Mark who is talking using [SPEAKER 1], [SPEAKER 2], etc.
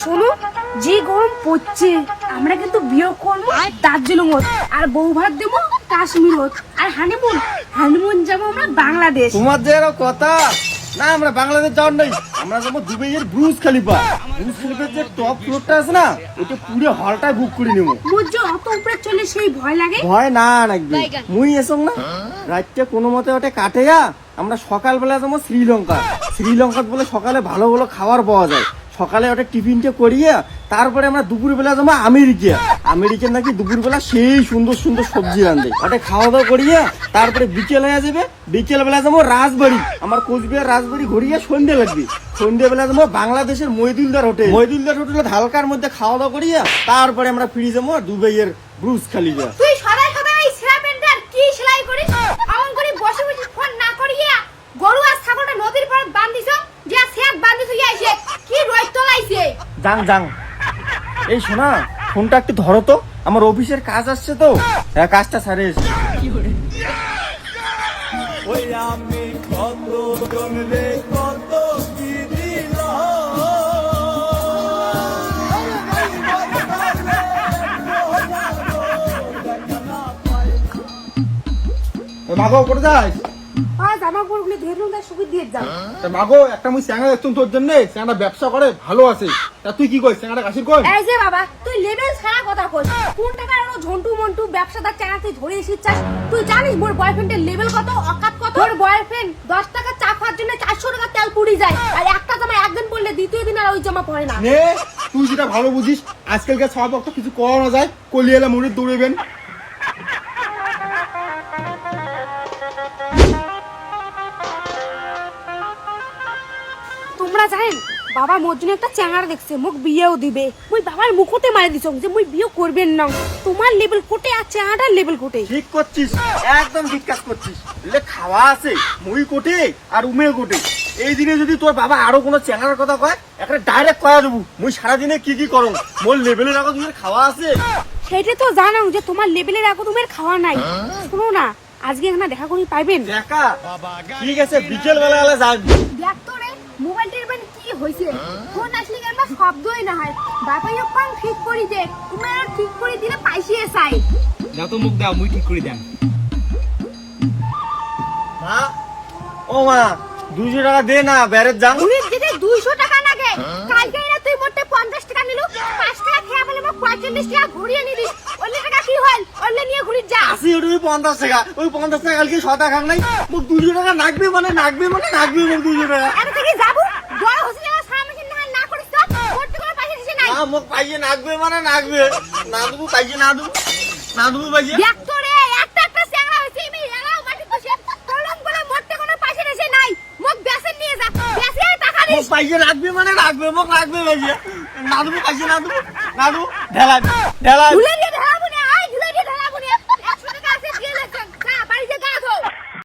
[SPEAKER 1] শোনো, যে গরম পড়ছে আমরা কিন্তু বিয়ে করবো দার্জিলিং আর বউ ভাত দেবো কাশ্মীর আর হানিমুন যাবো আমরা বাংলাদেশ।
[SPEAKER 2] তোমার যে এরকম কথা না, আমরা বাংলাদেশ যাওয়ার নাই, আমরা যাবো দুবাইয়ের ব্রুজ খালিফা। ব্রুজ খালিফার যে টপ ফ্লোরটা আছে না, ওটা পুরো হলটা বুক করে নেবো।
[SPEAKER 1] বুঝছো, অত উপরে চলে সেই ভয় লাগে।
[SPEAKER 2] ভয় না লাগবে, মুই এসং না রাতটা কোনো মতে ওটা কাটেয়া আমরা সকালবেলা যাবো শ্রীলঙ্কা বলে সকালে ভালো ভালো খাবার পাওয়া যায়। সকালে ওটা টিফিনটা করিয়া তারপরে আমরা দুপুরবেলা যাবো আমেরিকার নাকি দুপুরবেলা সেই সুন্দর সুন্দর সবজি রান্ধে, ওটা খাওয়া দাওয়া করিয়া তারপরে বিকেল হয়ে যাবে। বিকেলবেলা যাবো রাজবাড়ি, আমার কোচবিহার রাজবাড়ি ঘুরিয়ে সন্ধ্যে লাগবে। সন্ধ্যেবেলা যাবো বাংলাদেশের মহিদুলদার হোটেলে হালকার মধ্যে খাওয়া দাওয়া করিয়া তারপরে আমরা ফিরে যাবো দুবাইয়ের ব্রুজ খালিফা।
[SPEAKER 1] তুই সদাই সদাই সেরাপেন্টার কি সেলাই করিস? আমন করে বসে বসে ফোন না করিয়া গরু আর ছাগলটা নদীর পাড়ে বান্ধিছো, যে সেক বান্ধিছো আইছে কি রই তোলাইছে।
[SPEAKER 2] যাং এই শোনা, ফোনটা একটু ধরো তো, আমার অফিসের কাজ আসছে তো, কাজটা সারে এসে। ওই আমি কত জনরে কত কি দিলাম, মাগো করে যাস
[SPEAKER 1] জামা কাপড়গুলো ধেরলুম তার সুবিধ দিয়ে যাও।
[SPEAKER 2] মাগো একটা মুই স্যাঙ্গা দেখতুম তোর জন্য, স্যাঙ্গাটা ব্যবসা করে ভালো আছে, তা তুই কি করিস স্যাঙ্গাটা কাশির কর?
[SPEAKER 1] এই যে বাবা, তুই লেভেল ছাড়া কথা কইস। কোন টাকা আরো ঝন্টু মন্টু ব্যবসাদার চানাতে ধরে এসেছিস? তুই জানিস মোর বয়ফ্রেন্ডের লেভেল কত, অকাত কত? তোর বয়ফ্রেন্ড 10 টাকা চা খাওয়ার জন্য 400 টাকা তেল পুড়ি যায়, আর একটা জামা একদিন পরলে দ্বিতীয় দিন আর ওই জামা পরে না।
[SPEAKER 2] নে তুই যেটা ভালো বুঝিস, আজকালকার সব তো কিছু করা না যায়, কলিয়ালা মুড়ি দৌড়েবেন।
[SPEAKER 1] তোমরা জানেন বাবা মোর জন্য একটা চ্যাঙার দেখছে, মুখ বিয়েও দিবে। মুই বাবার মুখতে মারি দিছ যে মুই বিয়ে করবেন না। তোমার লেভেল কোটে আর চ্যাঙাটার লেভেল কোটে?
[SPEAKER 2] ঠিক করছিস, একদম ঠিক কাজ করছিস। বলে খাওয়া আছে মুই কোটে আর উমে কোটে। এই দিনে যদি তোর বাবা আরো কোনো চ্যাঙার কথা কয়, একটা ডাইরেক্ট কয়া দেবো মুই সারাদিনে কি কি করো। মোর লেভেলের আগত তুমি খাওয়া আছে,
[SPEAKER 1] সেটা তো জানো যে তোমার লেভেলের আগত তোমার খাওয়া নাই। শোনো না, আজকে এখানে দেখা করি পাইবেন?
[SPEAKER 2] দেখা ঠিক আছে, বিকেল বেলা গেলে যাবি।
[SPEAKER 1] দেখ তো রে, মোবাইল টেরবেন কি হইছে, ফোন আসলে কেন শব্দই না হয়। বাবাই ওখান ঠিক করি দে, তুমি আর ঠিক করে দিলে পাইছিয়ে চাই।
[SPEAKER 3] দাও তো মুখ দাও, মুই ঠিক করে দেন।
[SPEAKER 2] মা ও মা, 200 টাকা দে না, বেরের যান।
[SPEAKER 1] ঘুরির দিতে 200 টাকা লাগে। কালকে না তুই মোটে 50 টাকা নিলু, 5 টাকা খেয়ে ফেলে মোক 45 টাকা ঘুরিয়ে নিলি। ওলে টাকা কি হল? ওলে নিয়ে ঘুরি যা।
[SPEAKER 2] আসি ওই 50 টাকা, ওই 50 টাকা কালকে 100 টাকা নাই, মোক 200 টাকা নাগবে মানে নাগবে মোক 200 টাকা।
[SPEAKER 1] আমি থেকে যাবো, বড় হইছে না সামনে না করিস তো, করতে কোনো পয়সা দিছিস নাই।
[SPEAKER 2] মোক পাইয়ে নাগবে মানে নাগবে, না দেবো পাইয়ে না দেবো পাইয়ে।
[SPEAKER 1] দেখ তো রে, একটা চ্যাংড়া হইছে আমি এলাও মাটি কইছে, তলম করে মোটে কোনো পয়সা দিছিস নাই। মোক বেসে নিয়ে যা, বেসে টাকা দিস।
[SPEAKER 2] মোক পাইয়ে রাখবে মানে রাখবে, মোক রাখবে পাইয়ে না দেবো পাইয়ে না দেবো ঢেলা
[SPEAKER 1] ভুলে দিয়ে ঢেলা